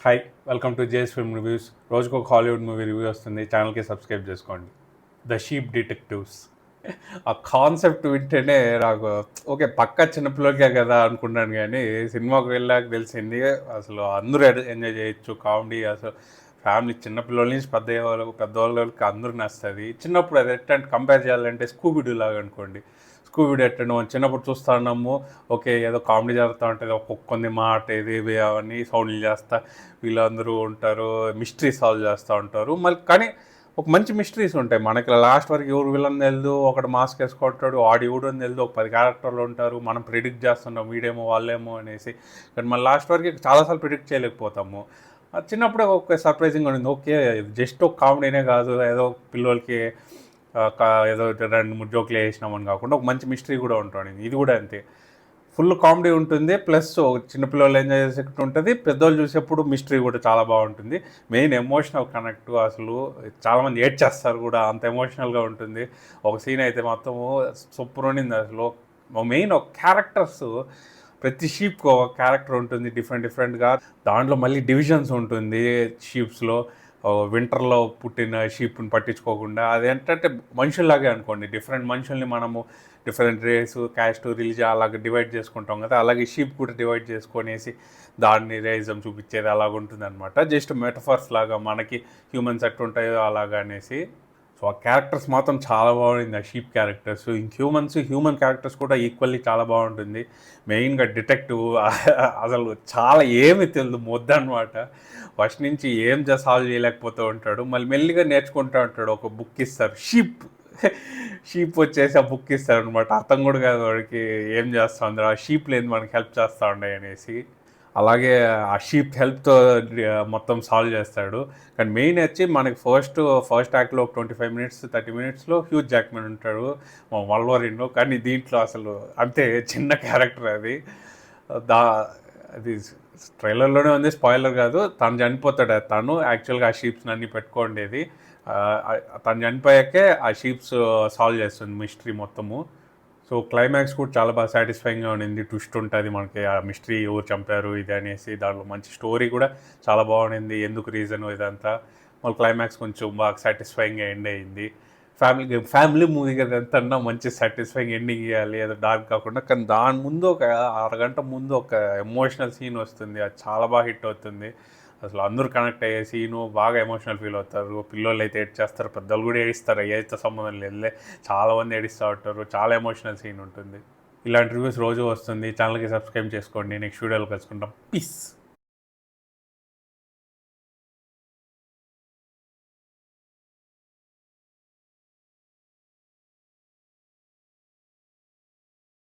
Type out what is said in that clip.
Hi welcome to JS film reviews. రోజుకు ఒక Hollywood movie review వస్తుంది. ఛానల్కి సబ్స్క్రైబ్ చేసుకోండి. The sheep detectives. ఆ కాన్సెప్ట్ వింటేనే నాకు ఓకే పక్కా చిన్నపిల్లలకే కదా అనుకున్నాను, కానీ సినిమాకి వెళ్ళాక తెలిసింది అసలు అందరూ ఎంజాయ్ చేయొచ్చు. కామెడీ అసలు ఫ్యామిలీ చిన్నపిల్లల నుంచి పెద్దవాళ్ళకి అందరూ నచ్చుతుంది. చిన్నప్పుడు అది ఎట్టంటే కంపేర్ చేయాలంటే స్కూబిడూ లాగా అనుకోండి. స్కూబిడూ ఎట్టండి మనం చిన్నప్పుడు చూస్తూ ఉన్నాము. ఓకే ఏదో కామెడీ జరుగుతూ ఉంటుంది, ఒక్కొక్కొంది మాట ఇది ఇవి అవన్నీ సౌండ్లు చేస్తా వీళ్ళందరూ ఉంటారు, మిస్టరీ సాల్వ్ చేస్తూ ఉంటారు. మళ్ళీ కానీ ఒక మంచి మిస్టరీస్ ఉంటాయి మనకి. లాస్ట్ వరకు ఎవరు విలన్ తెలుదు, ఒకటి మాస్క్ వేసుకుంటాడు, ఆడు ఎవడని తెలుదు, ఒక 10 క్యారెక్టర్లు ఉంటారు, మనం ప్రిడిక్ట్ చేస్తుంటాం వీడేమో వాళ్ళేమో అనేసి. కానీ మన లాస్ట్ వరకు చాలాసార్లు ప్రిడిక్ట్ చేయలేకపోతాము. చిన్నప్పుడే ఒక సర్ప్రైజింగ్ ఉంది. ఓకే జస్ట్ ఒక కామెడీనే కాదు, ఏదో పిల్లలకి ఏదో 2-3 జోకులు వేసినామని కాకుండా ఒక మంచి మిస్టరీ కూడా ఉంటుంది. ఇది కూడా అంతే, ఫుల్ కామెడీ ఉంటుంది, ప్లస్ చిన్నపిల్లలు ఎంజాయ్ చేసేటట్టు ఉంటుంది, పెద్దవాళ్ళు చూసేప్పుడు మిస్టరీ కూడా చాలా బాగుంటుంది. మెయిన్ ఎమోషనల్ కనెక్ట్, అసలు చాలామంది ఏడ్ చేస్తారు కూడా, అంత ఎమోషనల్గా ఉంటుంది. ఒక సీన్ అయితే మొత్తము సూపర్ ఉండింది అసలు. మెయిన్ ఒక క్యారెక్టర్స్, ప్రతి షీప్కి ఒక క్యారెక్టర్ ఉంటుంది డిఫరెంట్గా. దాంట్లో మళ్ళీ డివిజన్స్ ఉంటుంది షీప్స్లో. వింటర్లో పుట్టిన షీప్ని పట్టించుకోకుండా, అదేంటంటే మనుషుల్లాగే అనుకోండి, డిఫరెంట్ మనుషుల్ని మనము డిఫరెంట్ రేసు క్యాస్ట్ రిలీజియన్ అలాగే డివైడ్ చేసుకుంటాం కదా, అలాగే షీప్ కూడా డివైడ్ చేసుకొనేసి దాన్ని రేయిజం చూపించేది అలాగ ఉంటుంది అనమాట. జస్ట్ మెటఫర్స్ లాగా మనకి హ్యూమన్స్ ఎట్టు ఉంటాయో అలాగా అనేసి. సో ఆ క్యారెక్టర్స్ మాత్రం చాలా బాగుంది, ఆ షీప్ క్యారెక్టర్స్. హ్యూమన్ క్యారెక్టర్స్ కూడా ఈక్వల్లీ చాలా బాగుంటుంది. మెయిన్గా డిటెక్టివ్ అసలు చాలా ఏమి తెలియదు మొద్దనమాట. ఫస్ట్ నుంచి ఏం సాల్వ్ చేయలేకపోతూ ఉంటాడు, మళ్ళీ మెల్లిగా నేర్చుకుంటూ ఉంటాడు. ఒక బుక్ ఇస్తారు, షీప్ వచ్చేసి ఆ బుక్ ఇస్తారు అనమాట. అర్థం కూడా కాదు వాడికి ఏం చేస్తా అందరూ, ఆ షీప్ లేదు మనకి హెల్ప్ చేస్తూ ఉన్నాయి అనేసి. అలాగే ఆ షీప్ హెల్ప్తో మొత్తం సాల్వ్ చేస్తాడు. కానీ మెయిన్ వచ్చి మనకి ఫస్ట్ యాక్ట్లో ఒక 25 మినిట్స్ 30 మినిట్స్లో హ్యూజ్ జాక్మన్ ఉంటాడు, వల్వరిన్. కానీ దీంట్లో అసలు అంతే చిన్న క్యారెక్టర్ అది. దా అది ట్రైలర్లోనే ఉంది, స్పాయిలర్ కాదు. తను చనిపోతాడు, తను యాక్చువల్గా ఆ షీప్స్ని అన్నీ పెట్టుకోండేది. తను చనిపోయాకే ఆ షీప్స్ సాల్వ్ చేస్తుంది మిస్టరీ మొత్తము. సో క్లైమాక్స్ కూడా చాలా బాగా సాటిస్ఫైయింగ్గా ఉండింది. ట్విస్ట్ ఉంటుంది మనకి, ఆ మిస్టరీ ఎవరు చంపారు ఇది అనేసి. దాంట్లో మంచి స్టోరీ కూడా చాలా బాగుండింది, ఎందుకు రీజను ఇదంతా. మళ్ళీ క్లైమాక్స్ కొంచెం బాగా సాటిస్ఫైయింగ్గా ఎండ్ అయింది. ఫ్యామిలీ మూవీ కదా ఎంతన్నా మంచి సాటిస్ఫైయింగ్ ఎండింగ్ ఇవ్వాలి, ఏదో డార్క్ కాకుండా. కానీ దాని ముందు ఒక అరగంట ముందు ఒక ఎమోషనల్ సీన్ వస్తుంది, అది చాలా బాగా హిట్ అవుతుంది. అసలు అందరూ కనెక్ట్ అయ్యే సీను, బాగా ఎమోషనల్ ఫీల్ అవుతారు. పిల్లలు అయితే ఏడ్చేస్తారు, పెద్దలు కూడా ఏడుస్తారు, ఏదైతే సంబంధం లేదులే, చాలామంది ఏడుస్తూ ఉంటారు. చాలా ఎమోషనల్ సీన్ ఉంటుంది. ఇలాంటి రివ్యూస్ రోజు వస్తుంది. ఛానల్కి సబ్స్క్రైబ్ చేసుకోండి. నెక్స్ట్ వీడియోలో కలుసుకుంటాం. పీస్.